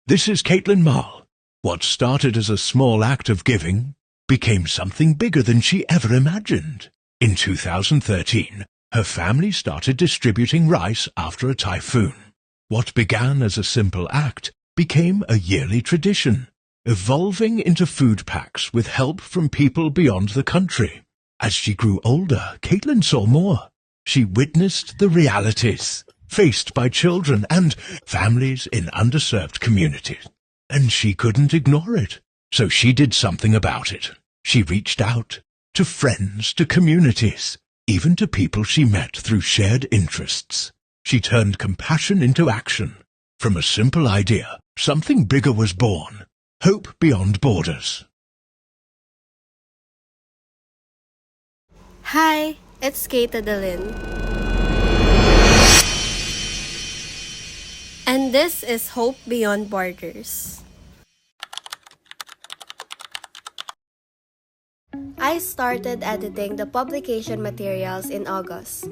This is Caitlin Marl. What started as a small act of giving became something bigger than she ever imagined. In 2013, her family started distributing rice after a typhoon. What began as a simple act became a yearly tradition, evolving into food packs with help from people beyond the country. As she grew older, Caitlin saw more. She witnessed the realities faced by children and families in underserved communities. And she couldn't ignore it, so she did something about it. She reached out to friends, to communities, even to people she met through shared interests. She turned compassion into action. From a simple idea, something bigger was born. Hope Beyond Borders. Hi, it's Kate Adeline. And this is Hope Beyond Borders. I started editing the publication materials in August.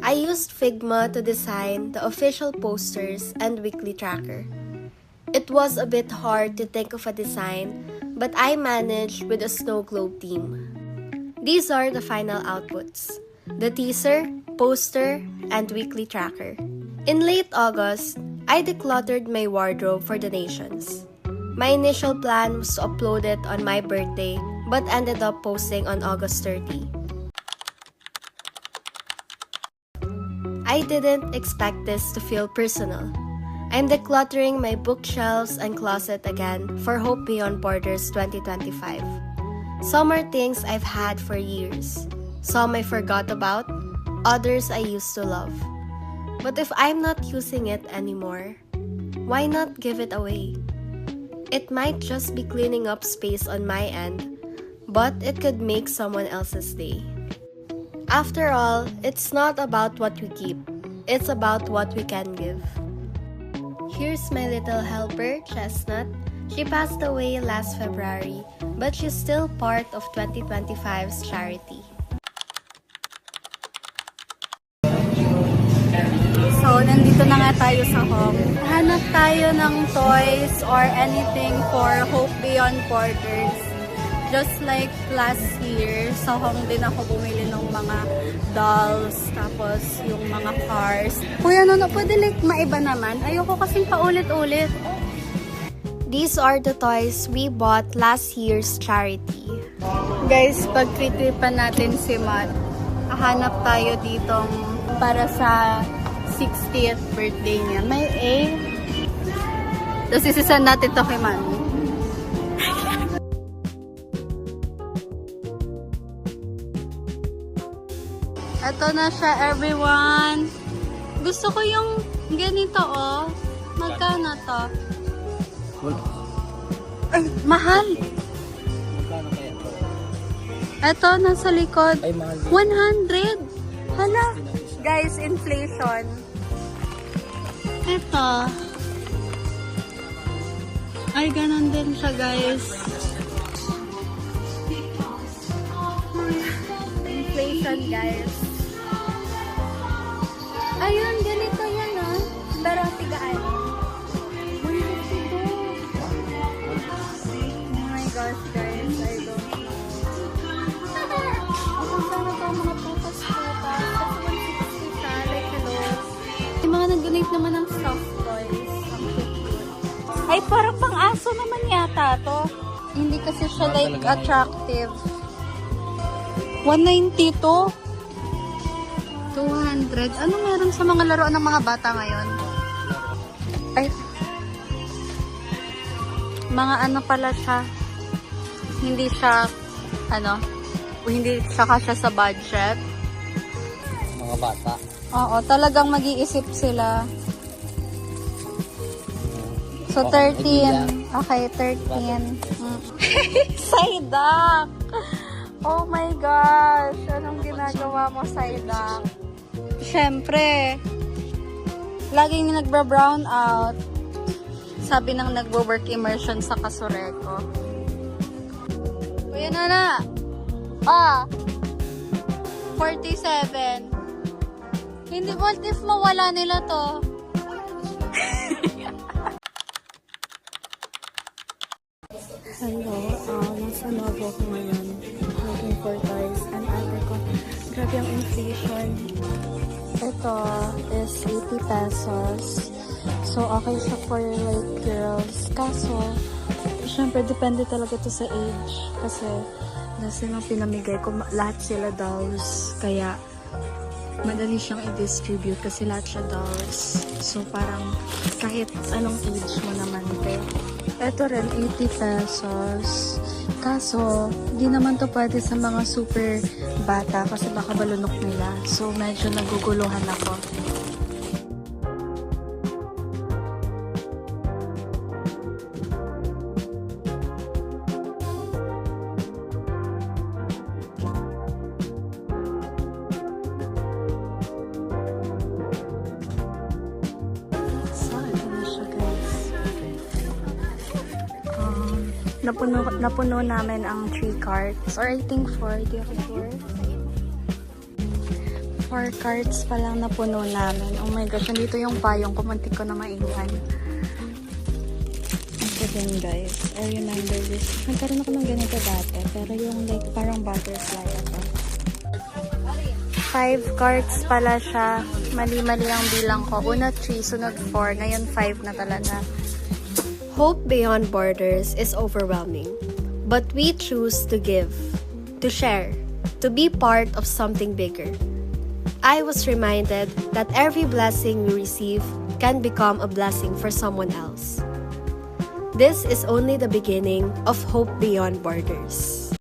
I used Figma to design the official posters and weekly tracker. It was a bit hard to think of a design, but I managed with a snow globe theme. These are the final outputs: the teaser, poster, and weekly tracker. In late August, I decluttered my wardrobe for donations. My initial plan was to upload it on my birthday, but ended up posting on August 30. I didn't expect this to feel personal. I'm decluttering my bookshelves and closet again for Hope Beyond Borders 2025. Some are things I've had for years. Some I forgot about, others I used to love. But if I'm not using it anymore, why not give it away? It might just be cleaning up space on my end, but it could make someone else's day. After all, it's not about what we keep, it's about what we can give. Here's my little helper, Chestnut. She passed away last February, but she's still part of 2025's charity. So, nandito na nga tayo sa home. Hanap tayo ng toys or anything for Hope Beyond Borders. Just like last year, sa home din ako bumili ng mga dolls, tapos yung mga cars. Kuya, pwede like maiba naman? Ayoko kasing paulit-ulit. These are the toys we bought last year's charity. Guys, pag tritripan natin si Matt, hanap tayo ditong para sa 60th birthday niya. May A. Tapos isisan natin to kay Mami. Ito na siya, everyone. Gusto ko yung ganito, oh. Magkano to? Ay, mahal. Magkano kaya ito? Ito, nasa likod. Ay, mahal. 100. Hala. Guys, inflation. Ito. Ay, ganun din siya, guys. Inflation, guys. Ayun, ganito yan, ah. Pero tigaan. Oh my gosh, guys. I don't know. Ako sana pa mga putas-putas. Kasi 160 siya. Like, hello. Yung mga nag-donate naman ng soft toys. Ang cute. Ay, parang pang-aso naman yata to. Hindi kasi siya like attractive. 190 to. 200. Ano meron sa mga laruan ng mga bata ngayon? Ay. Mga ano pala siya. Hindi siya, hindi siya kasya sa budget. Mga bata. Oo, talagang mag-iisip sila. So, 13. Okay, 13. Psyduck! Oh my gosh! Anong ginagawa mo, Psyduck? Siyempre, laging nagba-brown out. Sabi ng nagwo-work immersion sa Kasureko. Kuya Nana! 47. Hindi, what if mawala nila to? Hello, nasa Novo ko ngayon. Looking for toys. And ate ko, grabe yung inflation. Ito is 80 pesos. So, okay siya for like girls. Kaso, syempre, depende talaga to sa age. Kasi, nasa yung pinamigay ko, lahat sila dolls. Kaya, madali siyang i-distribute kasi lahat siya dolls. So, parang kahit anong age mo naman, pero ito rin, 80 pesos. Kaso, di naman to pwede sa mga super bata kasi baka balunok nila. So, medyo naguguluhan ako. Napuno namin ang 3 carts. Or I think 4. Di ako sure. 4 carts pa lang napuno namin. Oh my gosh, nandito yung payong ko. Muntik ko na maiwan. Ito din guys. I remember this. Nagkaroon ako ng ganito dati. Pero yung like parang butterfly ito. 5 carts pala siya. Mali-mali ang bilang ko. Una 3, sunod 4. Ngayon 5 na talaga. Hope beyond borders is overwhelming, but we choose to give, to share, to be part of something bigger. I was reminded that every blessing we receive can become a blessing for someone else. This is only the beginning of Hope Beyond Borders.